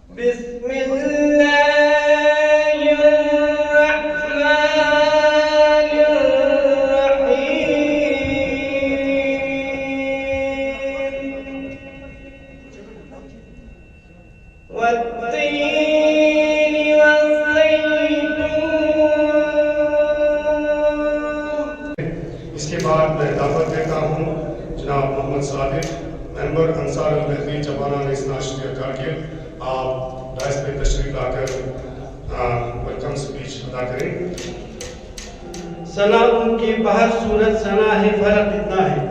بسم الله الرحمن الرحيم والتين والزيتون. اس کے بعد میں دعوت دیتا ہوں جناب محمد صادق ممبر انصار المہدی جوانان اسنا شریعہ کارگل، آپ ڈائس پہ تشریف لا کر ویلکم سپیچ ادا کریں۔ ثنا ان کی بہر صورت ثنا ہے، فرق اتنا ہے۔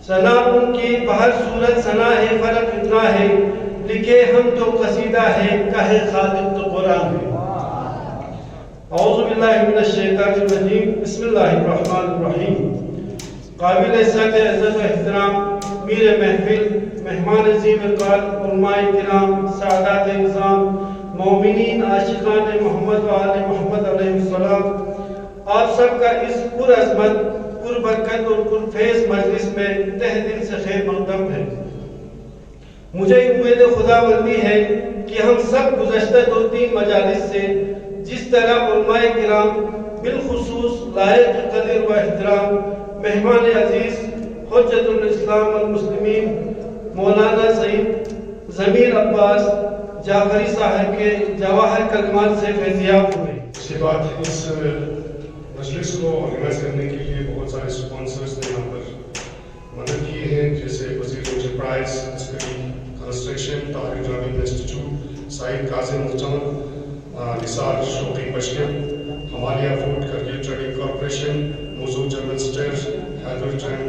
ثنا ان کی بہر صورت ثنا ہے، فرق اتنا ہے، لکھے ہم تو قصیدہ ہے، کہے خالق تو قرآن ہے۔ اعوذ باللہ من الشیطان الرجیم، بسم اللہ الرحمن الرحیم۔ قابل عزت عزت و احترام میر محفل، مہمان عظیم وقار، علماء کرام، سادات نظام، مومنین عاشقان محمد و آل محمد علیہ السلام، آپ سب کا اس پر عظمت، پر برکت اور پر فیض مجلس میں تہ دل سے خیر مقدم ہے۔ مجھے امید خداوندی ہے کہ ہم سب گزشتہ 2-3 مجالس سے جس طرح علماء کرام بالخصوص لائق قدر و احترام مہمان عزیز حجت الاسلام والمسلمین مولانا سعید ضمیر عباس جعفری صاحب کے جواہر کلمات سے فیضیاب ہوئے۔ اس کے بعد اس مجلس کو آرگنائز کرنے کے لیے بہت سارے سپانسرز نے یہاں پر مدد کی ہے، جیسے Wazir enterprise, construction, Tahir Javed institute, Saeed Kazim مرچان، نثار شوقی پشکن، Himalaya food Kargil trading corporation, موضوع جنرل اسٹیئرز، ہیدرٹن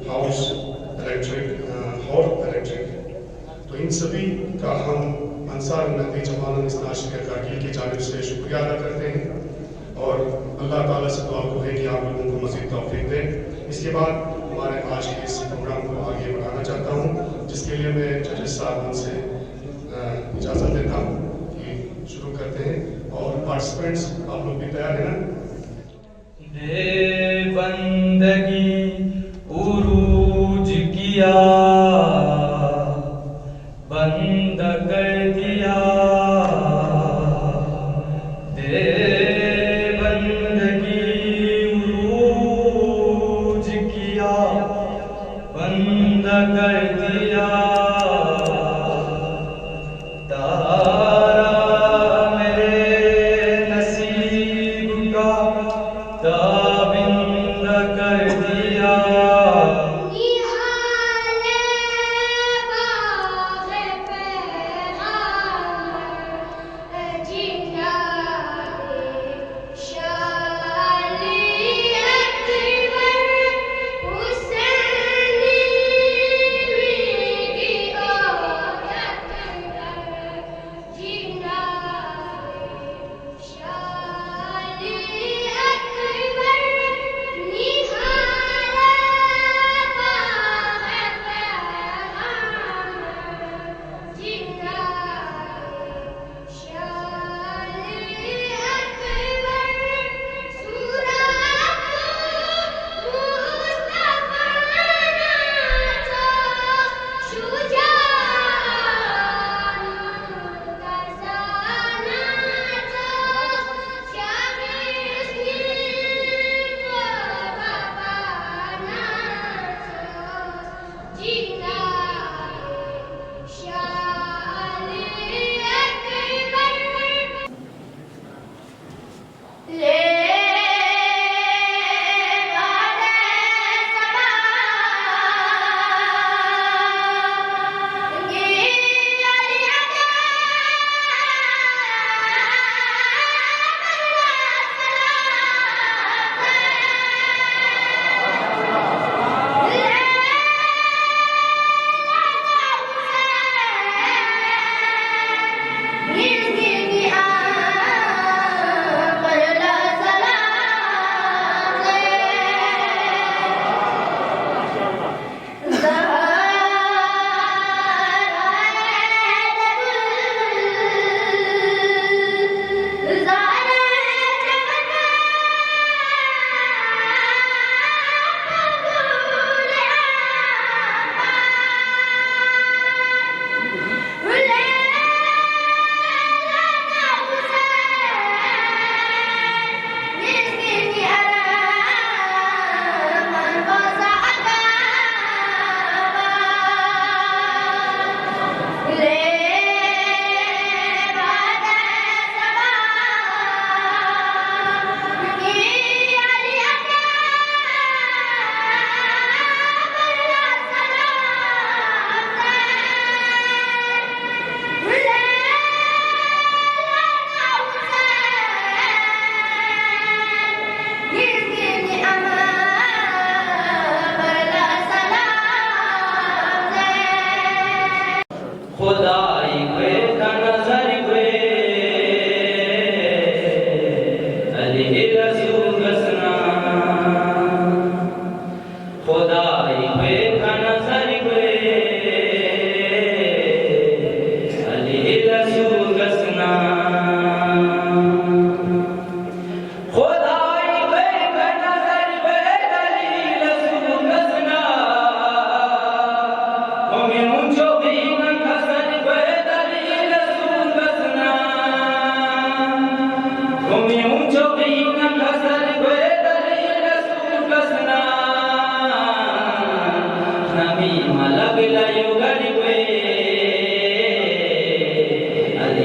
ہاؤس الیکٹرک۔ تو ان سبھی کا ہم انصار المہدی جوانان اسنا شریعہ کارگل کی جانب سے شکریہ ادا کرتے ہیں، اور اللہ تعالیٰ سے دعا کو ہے کہ آپ لوگوں کو مزید توفیق دیں۔ اس کے بعد ہمارے آج کے اس پروگرام کو آگے بڑھانا چاہتا ہوں، جس کے لیے میں ججز صاحب سے اجازت دیتا ہوں کہ شروع کرتے ہیں، اور پارٹیسپینٹس آپ لوگ بھی تیار ہیں نا؟ بے بندگی عروج کیا، بند کر دیا، بے بندگی عروج کیا، بند کر دیا، تارا میرے نصیب کا تابند کر دیا۔ نہال باغ پیغام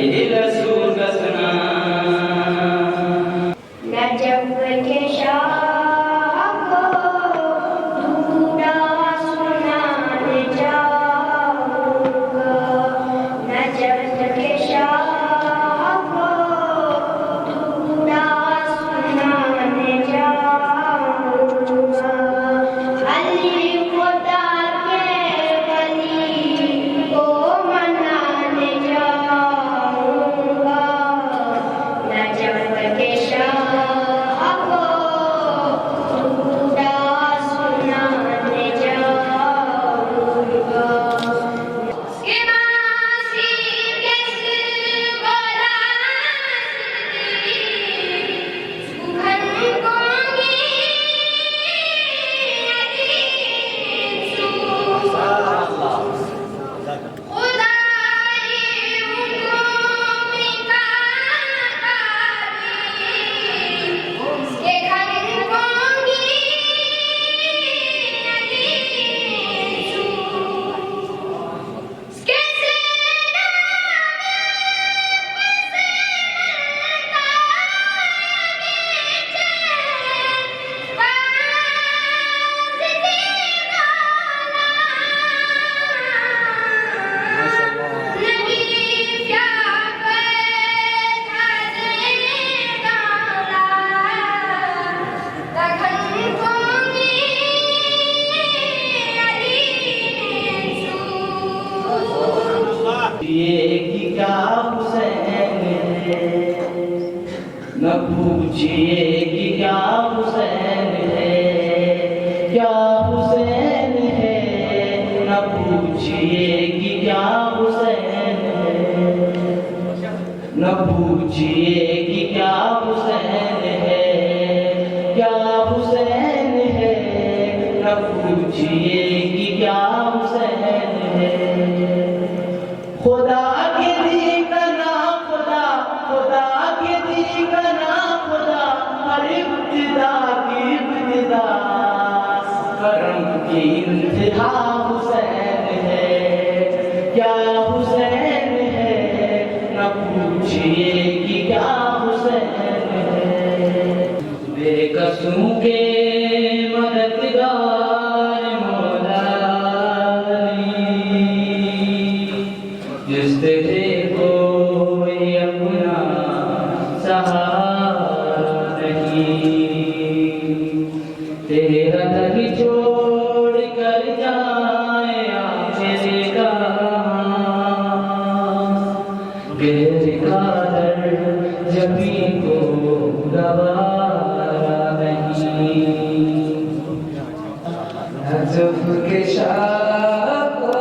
رسول کا سنا نجف کے شاہ کو دھوڑا سنانے جاؤں گا نجف کے شاہ کو دھوڑا سنانے جاؤں گا علی خدا کے ولی کو منانے جاؤں گا نجف کے شاہ کو دھوڑا سنانے جاؤں گا کہ باسی کس نہ پوچھئے کہ کیا حسین ہے کیا حسین ہے نہ پوچھئے کہ کیا حسین ہے نہ پوچھئے کہ کیا حسین ہے کیا حسین ہے نہ پوچھئے کہ کیا حسین ہے خدا کے دی کا نام خدا خدا کے دی کا نام خدا ہر ابتدا کی ابتدا کرم کی انتہا حسین ہے کیا حسین ہے نہ پوچھئے کہ کیا حسین ہے بے قصوں کے مددگار مولا علی جس تیرے کوئی اپنا سہارا نہیں تیرا در چھوڑ کر جائے میرے غیر قادر جبھی کو گوارا نہیں نجف کے شاہ کو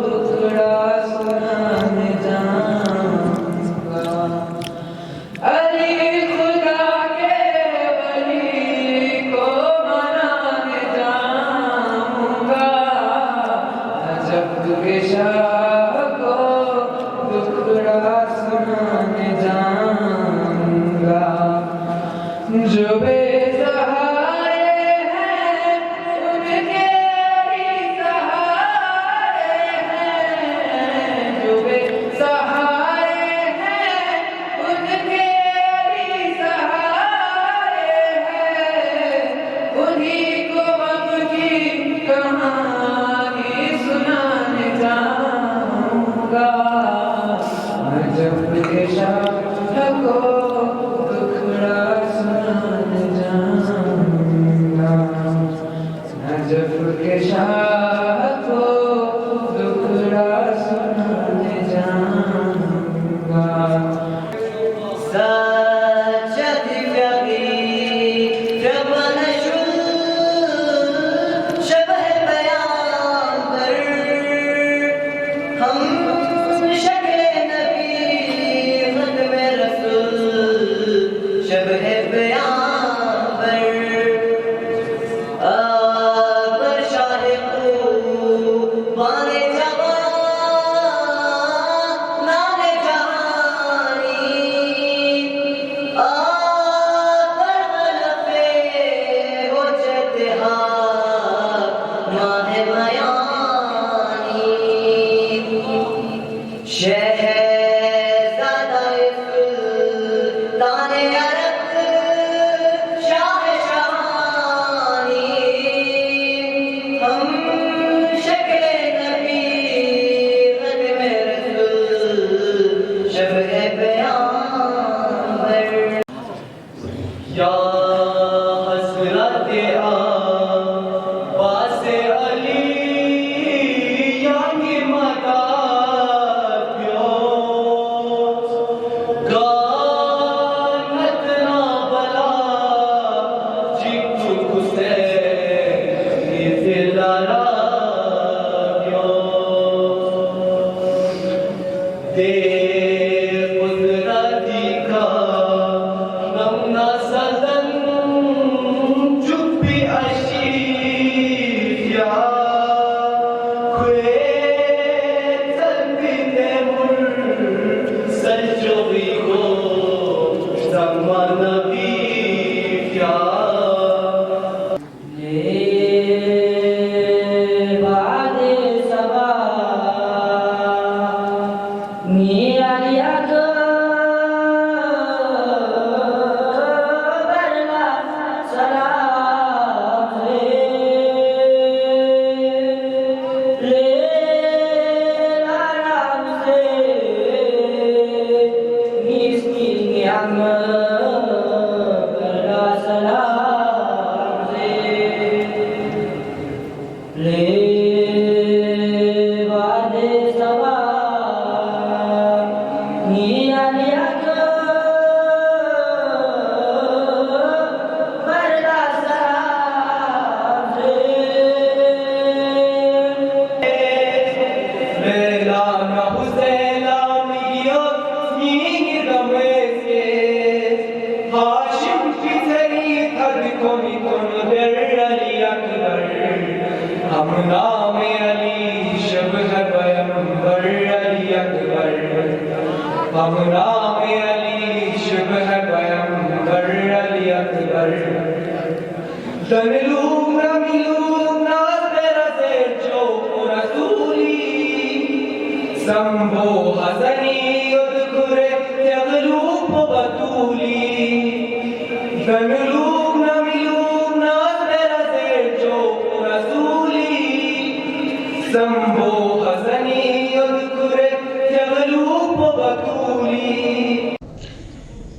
ٹکڑا سنانے جاؤں گا علی خدا کے ولی کو منانے جاؤں گا نجف کے شاہ کو ٹکڑا سنانے جاؤں گا جو بے سہارے ہیں ان کے بھی سہارے ہیں جو بے سہارے ہیں ان کے بھی سہارے ہیں انہیں کو غم کی کہانی سنانے جاؤں گا نجف کے شاہ کو ٹکڑا سنانے جاؤں گا نجف کے شاہ کو ٹکڑا سنانے جاؤں گا سجد فقیر جبل شبہ بیان پر ہم شکل نبی ختم رسول شبہ بیان پر پر شاہ بانے جوان نام جہانی پر غلفے ہو جدہار ماہ بیانی شہر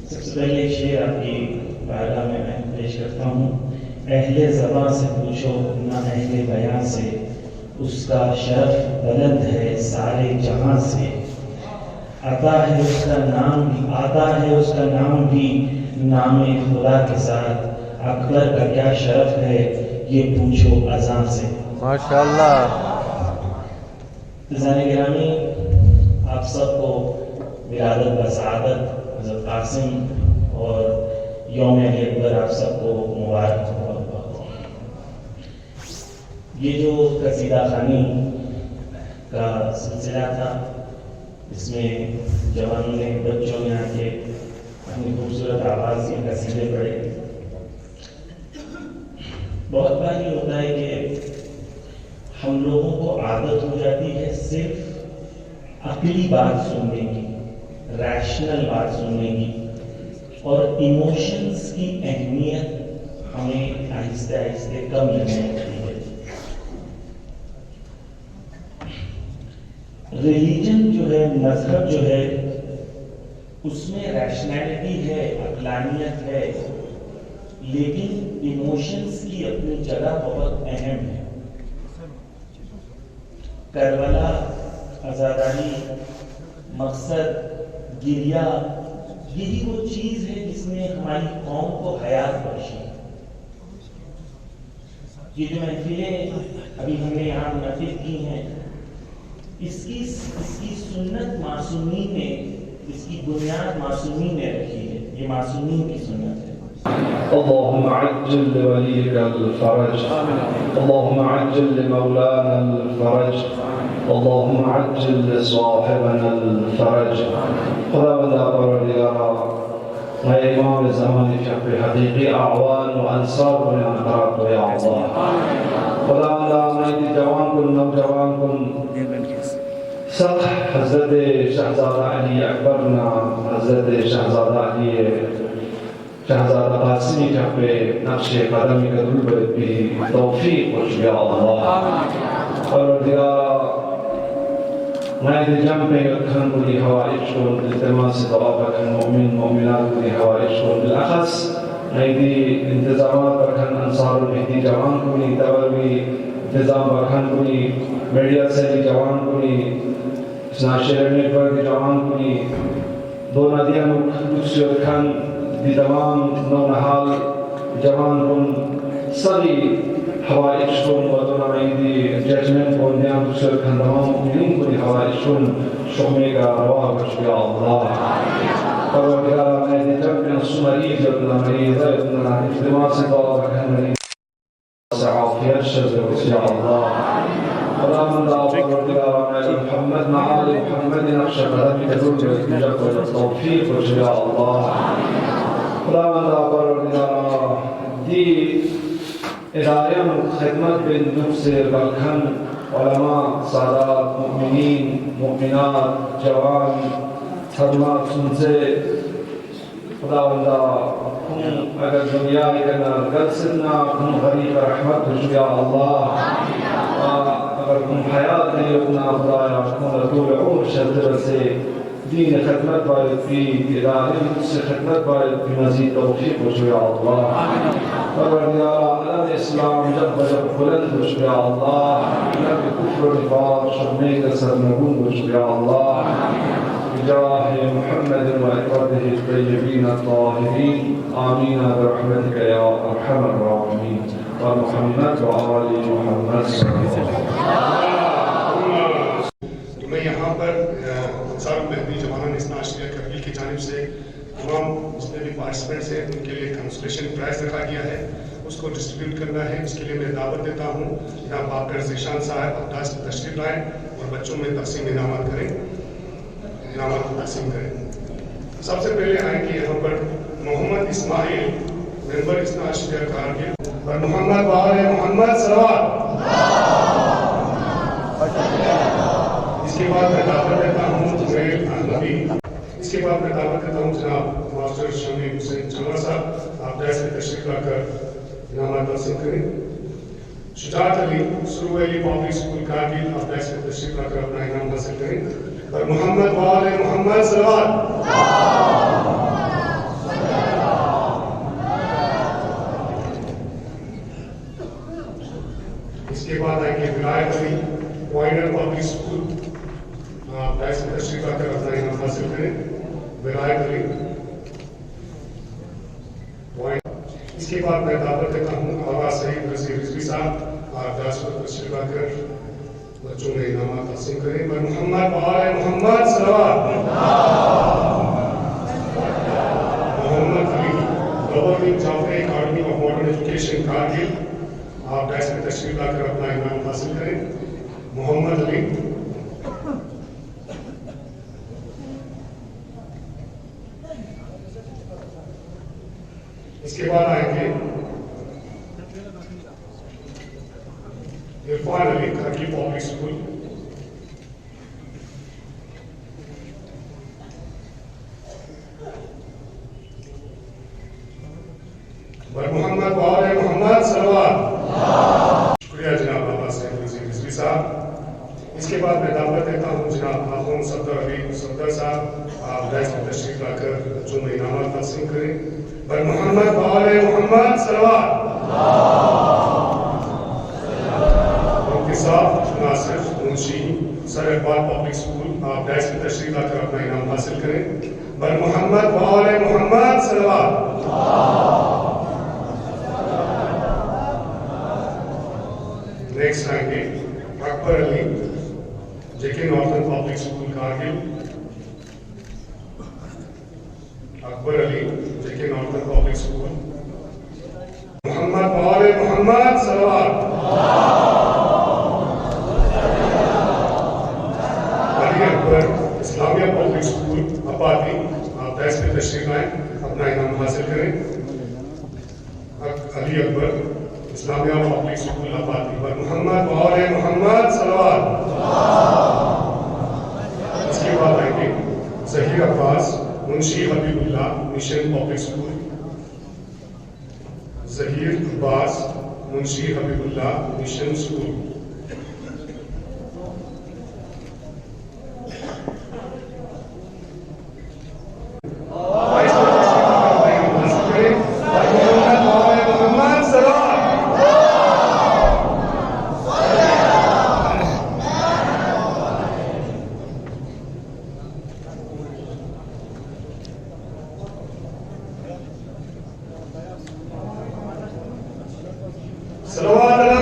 سب سے پہلے ایک شعر آپ کی بارگاہ میں پیش کرتا ہوں. اہل زباں سے پوچھو نہ اہل بیان سے، اس کا شرف بلند ہے سارے جہاں سے. آتا ہے اس کا نام بھی، آتا ہے اس کا نام بھی نام خدا کے ساتھ. اکبر کا کیا شرف ہے یہ پوچھو اذان سے. ماشاءاللہ. عزیزان گرامی، آپ سب کو ولادت بسعادت حضرت قاسم اور یوم علی اکبر آپ سب کو مبارک ہو. یہ جو قصیدہ خوانی کا سلسلہ تھا، اس میں جوانوں نے، بچوں نے آ کے اپنی خوبصورت آواز کے قصیدے پڑھے. بہت بار یہ ہوتا ہے کہ ہم لوگوں کو عادت ہو جاتی ہے صرف عقلی بات سننے کی، ریشنل بات سننے کی، اور ایموشنز کی اہمیت ہمیں آہستہ آہستہ کم لگنے لگتی ہے. ریلیجن جو ہے، مذہب جو ہے، اس میں ریشنلٹی ہے، عقلانیت ہے، لیکن ایموشنز کی اپنی جگہ بہت اہم ہے. کربلا، عزاداری، مقصد، گریہ، یہی وہ چیز ہے جس نے ہماری قوم کو حیات بخشی. یہ جو محفلیں ابھی ہم نے یہاں منعقد کی ہیں، اس کی سنت معصومین نے، اس کی بنیاد معصومین نے رکھی ہے. یہ معصومین کی سنت ہے. اللهم عجل لوليك الفرج، اللهم عجل لمولانا الفرج، اللهم عجل لصاحبنا الفرج. خدا بندہ پروردگارا، میں امام زمانے شب حقیقی اعوان و انصار میں انقراب کو یا اللہ. خدا بندہ میں جوان کن، نوجوان کن، سخ حضرت شہزادہ علی اکبرنا، حضرت شہزادہ علی شہزادہ قاسمی کا پہ نقش قدمی کا دل بھی توفیق خوش یا اللہ. اور دیارا میں دی جنب پہ اکھن بلی حوائج کو التماس دعا بکھن مومن مومنات بلی حوائج کو بالاخص میں دی انتظامات بکھن انصار المہدی جوان کنی، تبروی انتظام بکھن کنی، میڈیا سے دی جوان کنی، ناشر نیٹ ورک دی جوان کنی، دو ندیاں دوسری اکھن دی تمام نو نحال جوان کن سبھی حوائجكم ودنائي جاجمنت ونعم تشر كندمان مؤمنين كل حوائجكم شؤمك رواه يا الله پروردگار میں جب میں سمریض ابن مریض ابن اجتماع سے دعا رکھنے عافیت شرف یا اللہ اللهم لا پروردگار میں محمد معال محمد نقش قدم تدور جب التوفیق یا اللہ اللهم لا پروردگار دی ادارے خدمت بن نفس بلکھن علماء سادات مؤمنین مؤمنات جوان خدمات سن سے خداوندا ہم اگر دنیا کنا گلسنا ہم غریب رحمت یا اللہ اگر ہم حیات نہیں اپنا خدایا ہم طول عمر شدر سے دین خدمت باید بھی ادارے سے خدمت باید بھی مزید توفیق یا اللہ پروردگار عالم اسلام جب بلند یا اللہ نبی کفر و نفاق شرمے کا سرنگون یا اللہ بجاه محمد وعباده الطيبين الطاهرين آمين برحمتك يا أرحم الراحمين ومحمد وآل محمد صلى الله عليه وسلم. میں یہاں پر انصار المہدی جوانان اثنا عشریہ کرگل کی جانب سے تمام جتنے بھی پارٹیسپینٹس ہیں ان کے لیے کنسولیشن پرائز رکھا گیا ہے، اس کو ڈسٹریبیوٹ کرنا ہے. اس کے لیے میں دعوت دیتا ہوں جناب ڈاکٹر ذیشان صاحب ابداس میں تشریف لائیں اور بچوں میں تقسیم انعامات کریں، انعامات کو تقسیم کریں. سب سے پہلے آئیں گے یہاں پر محمد اسماعیل ممبر اثنا عشریہ کارگل اور محمد بہار محمد صلوات. اس کے بعد میں دعوت دیتا ہوں زہیر احمدی. اس کے بعد میں دعوت دیتا ہوں جناب ماسٹر شمی حسین چمر صاحب، آپ جیسے تشریف لا کر انعامات تقسیم کریں. شجاعت علی سرو ویلی پبلک اسکول کارگل، آپ جیسے تشریف لا کر اپنا انعام حاصل کریں. اور محمد بہار محمد صلوات. اس کے بعد آئیں گے ولایت علی وائنر پبلک اسکول، آپ ایسے تشریف لا کر اپنا انعام حاصل کریں. ولایت علی وائنر. اس کے بعد میں دعوت دیتا ہوں آغا سعید رضی رضوی صاحب، آپ جاسو تشریف لا کر بچوں میں انعامات تقسیم کریں. اور محمد بہار محمد صلوات. Muhammad Ali governing Jafri academy of modern education Kargil, آپ ایسے تشریف لا کر اپنا انعام حاصل کریں. محمد علی. اس کے بعد آئیں گے عرفان علی کھرکی پبلک اسکول. محمد بہار محمد صلوات. شکریہ جناب بابا سعید رضی رضوی صاحب. اس کے بعد میں دعوت دیتا ہوں جناب خاتون صفدر علی صفدر صاحب، آپ ڈائس میں تشریف لا کر بچوں میں انعامات تقسیم کریں. اور محمد بہار محمد صلوات. ان کے ساتھ ناصر منشی سر اقبال پبلک اسکول، آپ ڈائس میں تشریف لا کر اپنا انعام حاصل کریں. اور محمد بہار محمد صلوات. نیکسٹ آئیں گے اکبر علی جے کے نارتھن پبلک اسکول کارگل. اکبر علی جے کے نارتھن پبلک اسکول. محمد بہار محمد صلوات. علی اکبر اسلامیہ پبلک اسکول آبادی، آپ ڈائس پہ تشریف لائیں، اپنا انعام حاصل کریں. علی اکبر اسلامیہ پبلک اسکول آبادی. اور محمد بہار محمد صلوات. اس کے بعد آئیں گے ظہیر عباس منشی حبیب اللہ مشن پبلک اسکول. ظہیر عباس منشی حبیب اللہ مشن اسکول. صلوات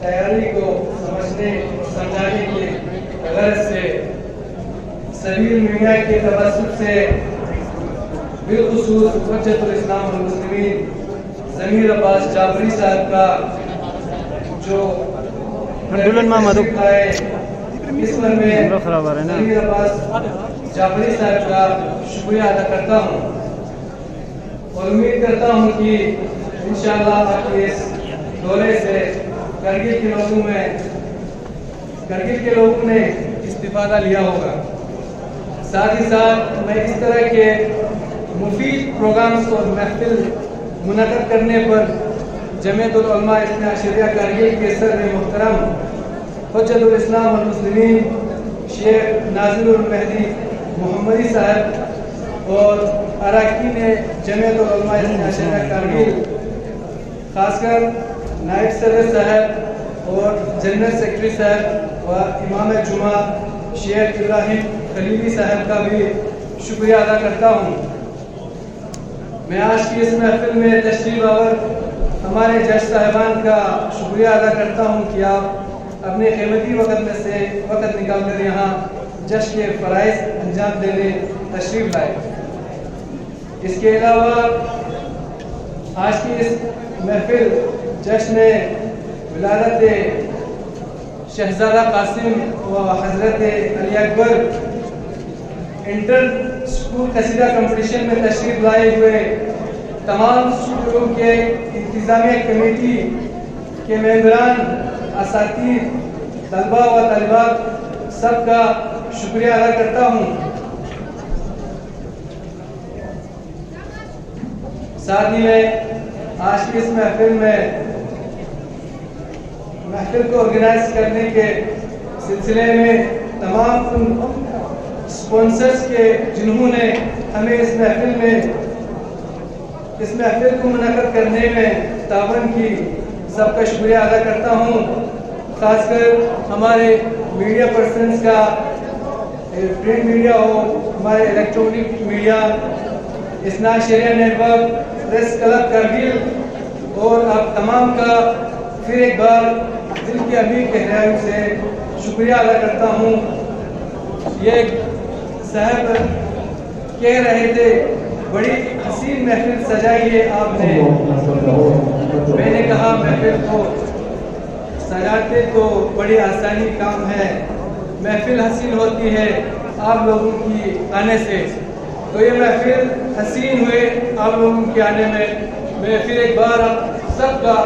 تیاری کو سمجھنے اور سمجھانے کی غرض سے سبیل میڈیا کے توسط سے بالخصوص حجت الاسلام والمسلمین ضمیر عباس جعفری صاحب کا جو اس پر میں ضمیر عباس جعفری صاحب کا شکریہ ادا کرتا ہوں اور امید کرتا ہوں کہ انشاءاللہ آپ کے اس دورے سے کرگل کے لوگوں نے استفادہ لیا ہوگا. ساتھ ہی ساتھ میں اس طرح کے مفید پروگرامز اور محفل منعقد کرنے پر جمعیت العلماء اثنا عشریہ کرگل کے صدر محترم حجت الاسلام والمسلمین شیخ ناظر المہدی محمدی صاحب اور اراکین جمعیت العلماء اثنا عشریہ کرگل خاص کر نائب صدر صاحب اور جنرل سیکرٹری صاحب و امام جمعہ شیخ ابراہیم خلیلی صاحب کا بھی شکریہ ادا کرتا ہوں. میں آج کی اس محفل میں تشریف آور ہمارے جج صاحبان کا شکریہ ادا کرتا ہوں کہ آپ اپنے قیمتی وقت میں سے وقت نکال کر یہاں جج کے فرائض انجام دینے تشریف لائے. اس کے علاوہ آج کی اس محفل جشن ولادت شہزادہ قاسم و حضرت علی اکبر انٹر اسکول قصیدہ کمپٹیشن میں تشریف لائے ہوئے تمام اسکولوں کے انتظامیہ کمیٹی کے ممبران، اساتذہ، طلباء و طالبات سب کا شکریہ ادا کرتا ہوں. ساتھ ہی میں آج کی اس محفل کو آرگنائز کرنے کے سلسلے میں تمام ان اسپانسرز کے جنہوں نے ہمیں اس محفل کو منعقد کرنے میں تعاون کی، سب کا شکریہ ادا کرتا ہوں. خاص کر ہمارے میڈیا پرسنز کا، پرنٹ میڈیا ہو، ہمارے electronic media, Isna Ashariya network, press club Kargil اور آپ تمام کا پھر ایک بار دل کے عمیق گہرائیوں سے شکریہ ادا کرتا ہوں. یہ صاحب کہہ رہے تھے بڑی حسین محفل سجائی ہے آپ نے. میں نے کہا محفل کو سجاتے تو بڑی آسانی کام ہے، محفل حسین ہوتی ہے آپ لوگوں کی آنے سے. تو یہ محفل حسین ہوئے آپ لوگوں کے آنے میں. میں پھر ایک بار آپ سب کا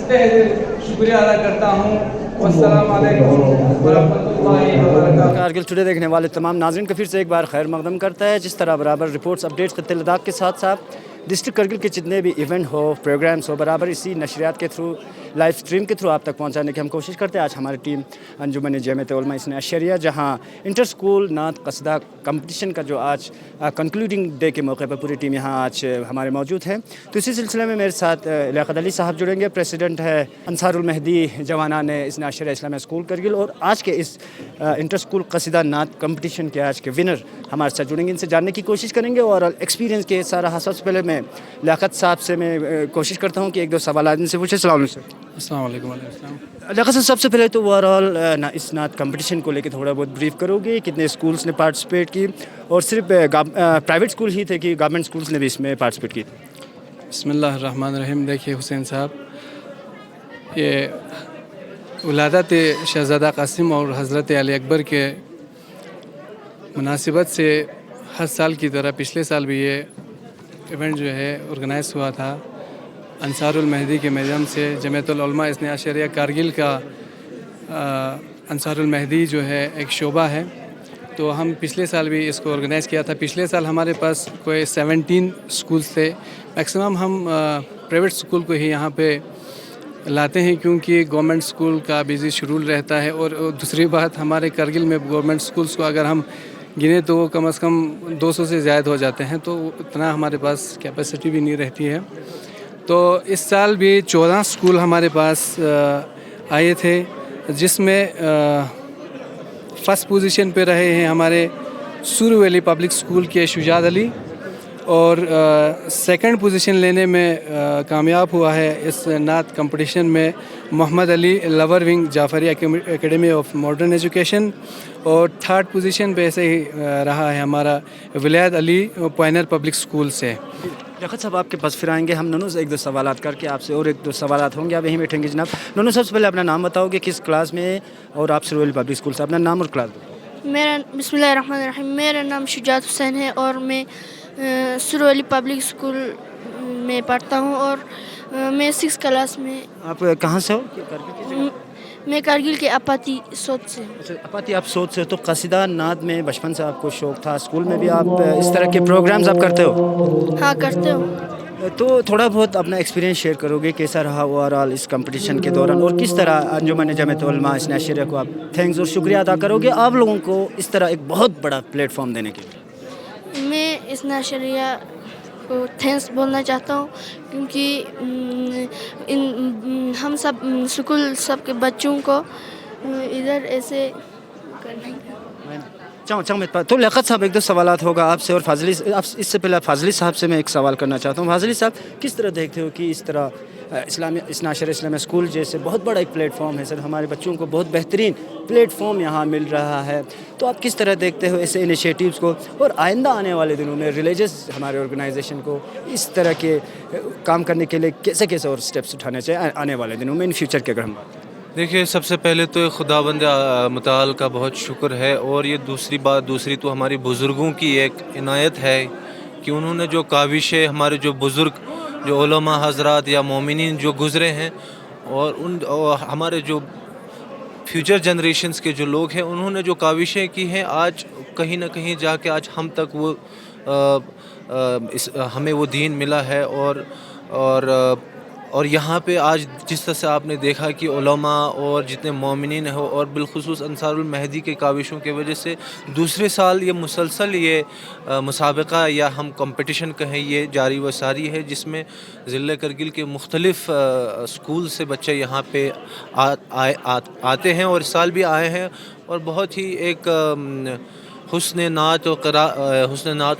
تہ دل شکریہ ادا کرتا ہوں. والسلام علیکم ورحمۃ اللہ وبرکاتہ. کارگل ٹوڈے دیکھنے والے تمام ناظرین کا پھر سے ایک بار خیر مقدم کرتا ہے. جس طرح برابر رپورٹس، اپڈیٹس، خط لداخ کے ساتھ ساتھ ڈسٹرکٹ کرگل کے جتنے بھی ایونٹ ہو، پروگرامس ہو، برابر اسی نشریات کے تھرو، لائیو اسٹریم کے تھرو آپ تک پہنچانے کی ہم کوشش کرتے ہیں. آج ہماری ٹیم انجمن جمعیت علماء اثنا عشریہ جہاں انٹر اسکول نعت قصیدہ کمپٹیشن کا جو آج کنکلوڈنگ ڈے کے موقع پر پوری ٹیم یہاں آج ہمارے موجود ہیں. تو اسی سلسلے میں میرے ساتھ لیاقت علی صاحب جڑیں گے، پریسیڈنٹ ہے انصار المہدی جوانان اثنا عشریہ اسلامیہ اسکول کرگل، اور آج کے اس انٹر اسکول قصیدہ نعت کمپٹیشن کے آج کے ونر ہمارے ساتھ جڑیں گے. ان سے جاننے کی کوشش کریں گے اور ایکسپیرینس کے سارا سب سے پہلے میں لیاقت صاحب سے میں کوشش کرتا ہوں کہ ایک دو سوالات ان سے پوچھیں. السلام علیکم سر. السلام علیکم. وعلیکم السلام. لیاقت صاحب، سب سے پہلے تو اوور آل اس نعت کمپٹیشن کو لے کے تھوڑا بہت بریف کرو گے. کتنے اسکولس نے پارٹیسپیٹ کی، اور صرف پرائیویٹ اسکول ہی تھے کہ گورنمنٹ اسکولس نے بھی اس میں پارٹیسپیٹ کی؟ بسم اللہ الرحمن الرحیم. دیکھیے حسین صاحب، یہ ولادت شہزادہ قاسم اور حضرت علی اکبر کے مناسبت سے ہر سال کی طرح پچھلے سال بھی یہ ایونٹ جو ہے آرگنائز ہوا تھا. انصار المہدی کے میدان سے جمعیت العلماء اثنا عشریہ کارگل کا انصار المہدی جو ہے ایک شعبہ ہے، تو ہم پچھلے سال بھی اس کو آرگنائز کیا تھا. پچھلے سال ہمارے پاس کوئی 17 اسکولس تھے. میکسیمم ہم پرائیویٹ اسکول کو ہی یہاں پہ لاتے ہیں کیونکہ گورنمنٹ اسکول کا بیزی شیڈول رہتا ہے. اور دوسری بات، ہمارے کرگل میں گورنمنٹ اسکولس کو اگر ہم گنے تو وہ کم از کم 200 سے زائد ہو جاتے ہیں، تو اتنا ہمارے پاس کیپیسٹی بھی نہیں رہتی ہے. تو اس سال بھی 14 اسکول ہمارے پاس آئے تھے، جس میں فرسٹ پوزیشن پہ رہے ہیں ہمارے سورو ویلی پبلک اسکول کے شجاعت علی، اور سیکنڈ پوزیشن لینے میں کامیاب ہوا ہے اس نعت کمپٹیشن میں Muhammad Ali lower wing Jafri academy of modern education, اور تھرڈ پوزیشن پہ ایسے ہی رہا ہے ہمارا ولایت علی پوائنر پبلک اسکول سے۔ لیاقت صاحب آپ کے پاس پھر آئیں گے ہم نونو سے ایک دو سوالات کر کے آپ سے، اور ایک دو سوالات ہوں گے، آپ یہیں بیٹھیں گے جناب۔ نونو سب سے پہلے اپنا نام بتاؤ گے، کس کلاس میں، اور آپ سرولی پبلک اسکول سے اپنا نام اور کلاس بتاؤ۔ میرا بسم اللہ الرحمن الرحیم، میرا نام شجاعت حسین ہے اور میں سرولی پبلک اسکول میں پڑھتا ہوں، اور میں 6 کلاس میں۔ آپ کہاں سے ہو؟ میں کارگل کے اپاتی سوت سے۔ اچھا، اپاتی آپ سوت سے ہو، تو قصیدہ نعت میں بچپن سے آپ کو شوق تھا، اسکول میں بھی آپ اس طرح کے پروگرامز آپ کرتے ہو؟ ہاں کرتے ہوں۔ تو تھوڑا بہت اپنا ایکسپیرینس شیئر کرو گے، کیسا رہا اوور آل اس کمپٹیشن کے دوران، اور کس طرح انجمن جامعۃ العلماء اثنا عشریہ کو آپ تھینکس اور شکریہ ادا کرو گے آپ لوگوں کو اس طرح ایک بہت بڑا پلیٹ فارم دینے کے لیے؟ میں اثنا عشریہ کو تھینکس بولنا چاہتا ہوں، کیونکہ ہم سب اسکول سب کے بچوں کو ادھر ایسے کرنے تو لیاقت صاحب ایک دو سوالات ہوگا آپ سے، اور فاضلی اس سے پہلے فاضلی صاحب سے میں ایک سوال کرنا چاہتا ہوں۔ فاضلی صاحب، کس طرح دیکھتے ہو کہ اس طرح اثنا عشریہ اسلامیہ اسکول جیسے بہت بڑا ایک پلیٹ فارم ہے سر، ہمارے بچوں کو بہت بہترین پلیٹ فارم یہاں مل رہا ہے، تو آپ کس طرح دیکھتے ہو ایسے انیشیٹیوز کو، اور آئندہ آنے والے دنوں میں ریلیجس ہمارے آرگنائزیشن کو اس طرح کے کام کرنے کے لیے کیسے اور اسٹیپس اٹھانے چاہیے آنے والے دنوں میں، ان فیوچر کے اگر ہم بات کریں؟ دیکھیے، سب سے پہلے تو خداوند متعال کا بہت شکر ہے، اور یہ دوسری تو ہماری بزرگوں کی ایک عنایت ہے کہ انہوں نے جو کاوشیں، ہمارے جو بزرگ، جو علماء حضرات یا مومنین جو گزرے ہیں، اور ہمارے جو فیوچر جنریشنز کے جو لوگ ہیں، انہوں نے جو کاوشیں کی ہیں، آج کہیں نہ کہیں جا کے آج ہم تک وہ ہمیں وہ دین ملا ہے، اور یہاں پہ آج جس طرح سے آپ نے دیکھا کہ علماء اور جتنے مومنین ہو، اور بالخصوص انصار المہدی کے کاوشوں کی وجہ سے دوسرے سال یہ مسلسل یہ مسابقہ یا ہم کمپٹیشن کہیں، یہ جاری و ساری ہے، جس میں ضلع کرگل کے مختلف اسکول سے بچے یہاں پہ آتے ہیں، اور اس سال بھی آئے ہیں، اور بہت ہی ایک حسن نعت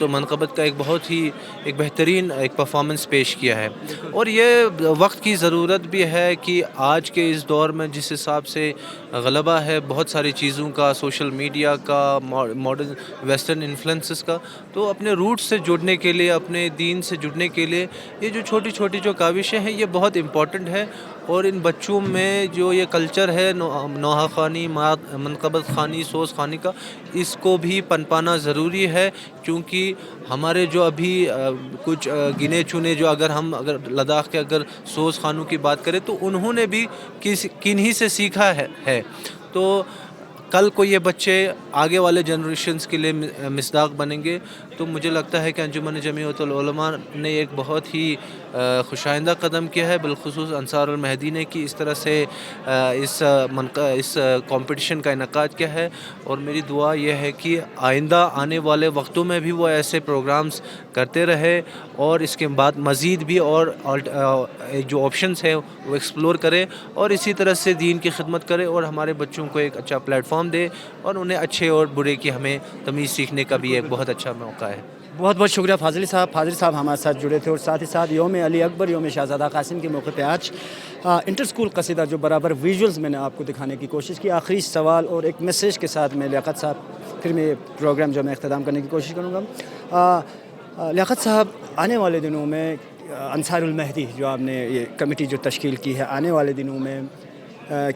و منقبت کا ایک بہت ہی ایک بہترین ایک پرفارمنس پیش کیا ہے۔ اور یہ وقت کی ضرورت بھی ہے کہ آج کے اس دور میں جس حساب سے غلبہ ہے بہت ساری چیزوں کا، سوشل میڈیا کا، ماڈرن ویسٹرن انفلوئنسز کا، تو اپنے روٹ سے جڑنے کے لیے، اپنے دین سے جڑنے کے لیے یہ جو چھوٹی چھوٹی جو کاوشیں ہیں یہ بہت امپورٹنٹ ہے، اور ان بچوں میں جو یہ کلچر ہے نوحہ خوانی، منقبت خوانی، سوز خوانی کا، اس کو بھی پنپانا ضروری ہے، کیونکہ ہمارے جو ابھی کچھ گنے چنے جو اگر لداخ کے اگر سوز خوانوں کی بات کریں تو انہوں نے بھی کنہی سے سیکھا ہے، تو کل کو یہ بچے آگے والے جنریشنز کے لیے مصداق بنیں گے۔ تو مجھے لگتا ہے کہ انجمن جمعیت العلماء نے ایک بہت ہی خوش آئندہ قدم کیا ہے، بالخصوص انصار المہدی نے، کہ اس طرح سے اس کمپٹیشن کا انعقاد کیا ہے، اور میری دعا یہ ہے کہ آئندہ آنے والے وقتوں میں بھی وہ ایسے پروگرامز کرتے رہے، اور اس کے بعد مزید بھی اور جو آپشنز ہیں وہ ایکسپلور کرے، اور اسی طرح سے دین کی خدمت کرے، اور ہمارے بچوں کو ایک اچھا پلیٹ فارم دے، اور انہیں اچھے اور برے کی ہمیں تمیز سیکھنے کا بھی ایک بہت اچھا موقع ہے۔ بہت بہت شکریہ فاضلی صاحب ہمارے ساتھ جڑے تھے، اور ساتھ ہی ساتھ یوم علی اکبر، یوم شہزادہ قاسم کے موقع پہ آج انٹر اسکول قصیدہ جو برابر ویژولز میں نے آپ کو دکھانے کی کوشش کی، آخری سوال اور ایک میسیج کے ساتھ میں لیاقت صاحب پھر میں پروگرام جو میں اختتام کرنے کی کوشش کروں گا۔ لیاقت صاحب، آنے والے دنوں میں انصار المہدی جو آپ نے یہ کمیٹی جو تشکیل کی ہے، آنے والے دنوں میں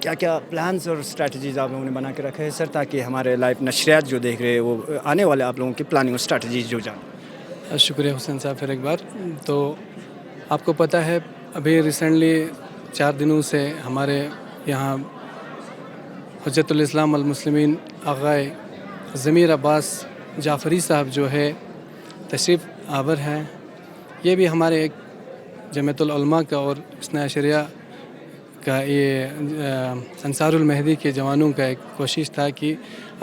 کیا کیا پلانز اور اسٹریٹجیز آپ لوگوں نے بنا کے رکھے ہیں سر، تاکہ ہمارے لائیو نشریات جو دیکھ رہے ہیں وہ آنے والے آپ لوگوں کی پلاننگ اور اسٹریٹجیز جو جانیں؟ شکریہ حسین صاحب پھر ایک بار۔ تو آپ کو پتہ ہے ابھی ریسنٹلی 4 دنوں سے ہمارے یہاں حجت الاسلام والمسلمین آغائے ضمیر عباس جعفری صاحب جو ہے تشریف آور ہیں۔ یہ بھی ہمارے ایک جمعیت العلماء کا اور اثنا عشریہ کا یہ انصار المہدی کے جوانوں کا ایک کوشش تھا کہ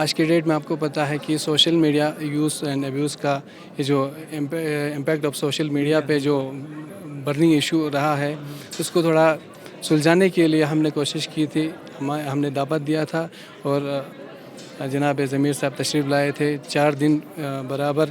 آج کے ڈیٹ میں آپ کو پتہ ہے کہ social media use and abuse کا یہ جو امپیکٹ آف سوشل میڈیا پہ جو برننگ ایشو رہا ہے، اس کو تھوڑا سلجھانے کے لیے ہم نے کوشش کی تھی، ہم نے دعوت دیا تھا، اور جناب ضمیر صاحب تشریف لائے تھے۔ 4 دن برابر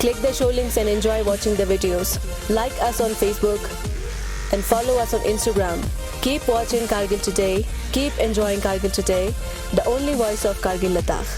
Click the show links and enjoy watching the videos. Like us on Facebook and follow us on Instagram. Keep watching Kargil Today. Keep enjoying Kargil Today, the only voice of Kargil Ladakh.